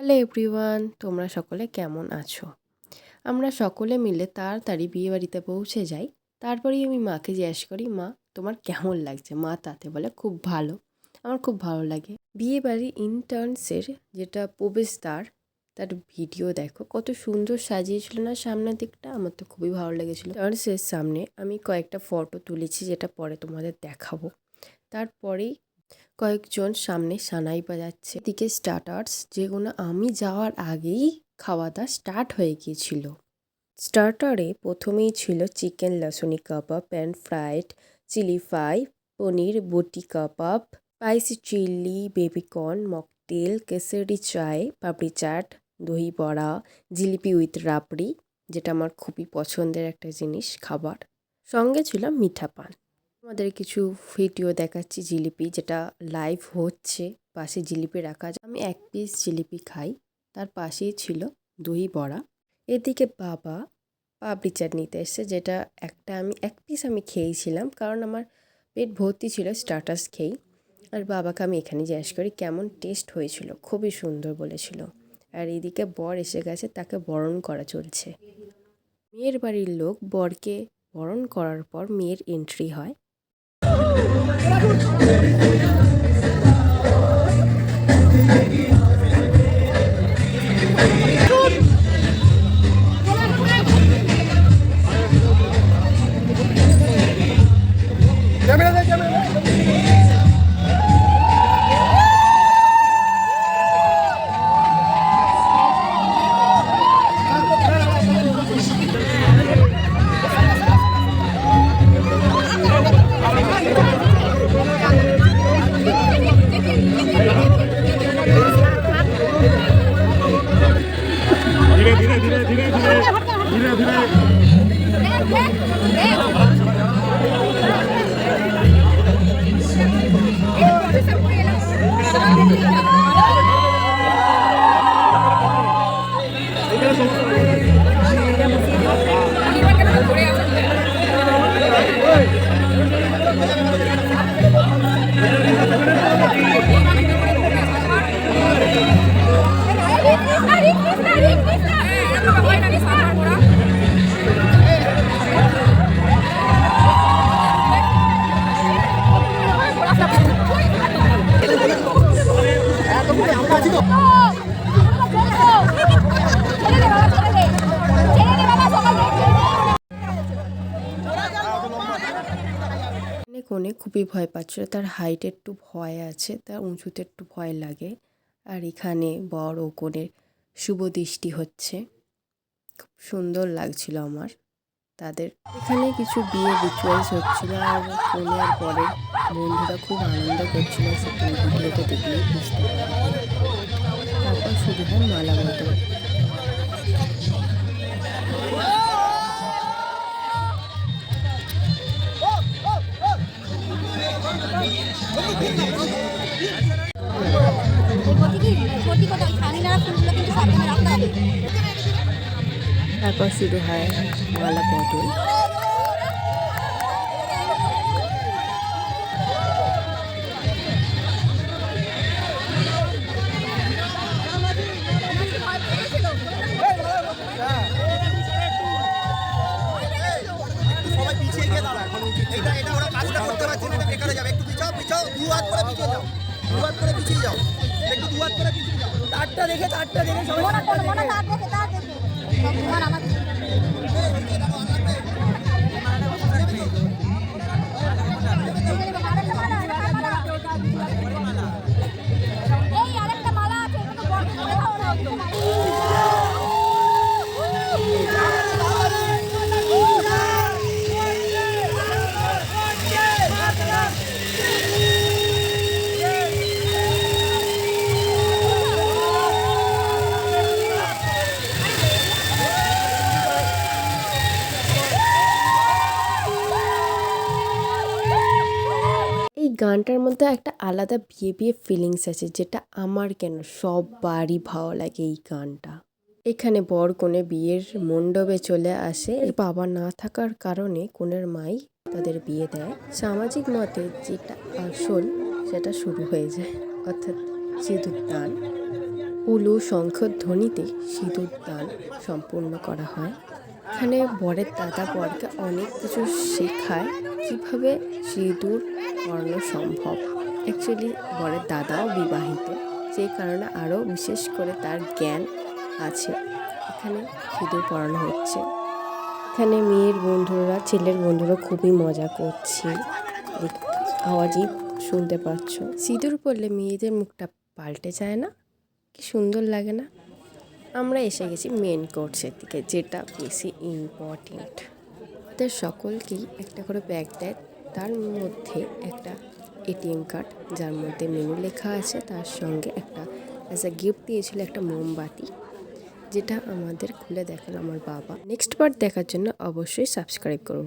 Hello everyone, তোমরা সকলে কেমন আছো? আমরা সকলে মিলে তাড়াতাড়ি বিয়েবাড়িতে পৌঁছে যাই। তারপরেই আমি মাকে জিজ্ঞেস করি, মা তোমার কেমন লাগছে? মা তাতে বলে খুব ভালো। আমার খুব ভালো লাগে। বিয়েবাড়ির ইন্টার্নসের যেটা প্রবেশদ্বার, তার ভিডিও দেখো কত সুন্দর সাজিয়েছিল না সামনের দিকটা। আমার তো খুবই ভালো লেগেছিলো। ইন্টার্নসের সামনে আমি কয়েকটা ফটো তুলেছি, যেটা পরে তোমাদের দেখাবো। তারপরেই কয়েকজন সামনে সানাই বাজাচ্ছে। এদিকে স্টার্টার্স, যেগুলো আমি যাওয়ার আগেই খাওয়া দাওয়া স্টার্ট হয়ে গিয়েছিল। স্টার্টারে প্রথমেই ছিল chicken lasuni kebab, pan fried, chilli fry, paneer boti kebab, spicy chilli, baby corn, mocktail, kesari চায়, পাপড়ি চাট, দই বড়া, জিলিপি উইথ রাবড়ি, যেটা আমার খুবই পছন্দের একটা জিনিস খাবার। সঙ্গে ছিল মিঠা পান। আমাদের কিছু ভিডিও দেখাচ্ছি জিলিপি, যেটা লাইভ হচ্ছে। পাশে জিলিপি রাখা আছে। আমি এক পিস জিলিপি খাই। তার পাশেই ছিল দই বড়া। এদিকে বাবা পাপড়ি চাট নিতে এসছে, যেটা আমি এক পিস আমি খেয়েছিলাম, কারণ আমার পেট ভর্তি ছিল স্টার্টার্স খেয়েই। আর বাবাকে আমি এখানে জিজ্ঞেস করি কেমন টেস্ট হয়েছিল। খুবই সুন্দর বলেছিল। আর এদিকে বর এসে গেছে, তাকে বরণ করা চলছে। মেয়ের বাড়ির লোক বরকে বরণ করার পর মেয়ের এন্ট্রি হয়। धीरे धीरे धीरे धीरे धीरे কোণে খুবই ভয় পাচ্ছিল। তার হাইটে একটু ভয় আছে, তার উঁচুতে একটু ভয় লাগে। আর এখানে বর ও কনের শুভ দৃষ্টি হচ্ছে। খুব সুন্দর লাগছিল আমার তাদের। এখানে কিছু বিয়ের রিচুয়ালস হচ্ছিল, আর কনে আর বরের বন্ধুরা খুব আনন্দ করছিল। সেটা ভিডিওটা দেখলেই বুঝতে পারবে। তারপর শুরু হয় মালা বদল। তারপর শুরু হয় মালা বদল। এই গানটার মধ্যে একটা আলাদা বিয়ে বিয়ে ফিলিংস আছে, যেটা আমার কেন সববারই ভালো লাগে এই গানটা। এখানে বর কনে বিয়ের মণ্ডপে চলে আসে। এর বাবা না থাকার কারণে কনের মাই তাদের বিয়ে দেয়। সামাজিক মতে যেটা আসল সেটা শুরু হয়ে যায়, অর্থাৎ সিঁদুর দান। উলু শঙ্খধ্বনিতে সিঁদুর দান সম্পূর্ণ করা হয়। এখানে বরের দাদা বরকে অনেক কিছু শেখায় কিভাবে সিঁদুর পরানো সম্ভব। অ্যাকচুয়ালি বরের দাদাও বিবাহিত, সেই কারণে আরও বিশেষ করে তার জ্ঞান আছে। এখানে সিঁদুর পরানো হচ্ছে। এখানে মেয়ের বন্ধুরা ছেলের বন্ধুরা খুবই মজা করছে, আওয়াজই শুনতে পাচ্ছ। সিঁদুর পরলে মেয়েদের মুখটা পাল্টে যায় না? কি সুন্দর লাগে না? আমরা এসে গেছি মেন কোর্সের দিকে, যেটা বেশি ইম্পর্টেন্ট। আমাদের সকলকেই একটা করে ব্যাগ দেয়, তার মধ্যে একটা এটিএম কার্ড যার মধ্যে মেনু লেখা আছে, তার সঙ্গে একটা অ্যাজ আ গিফট দিয়েছিল একটা মোমবাতি, যেটা আমাদের খুলে দেখালো আমার বাবা। নেক্সট পার্ট দেখার জন্য অবশ্যই সাবস্ক্রাইব করুন।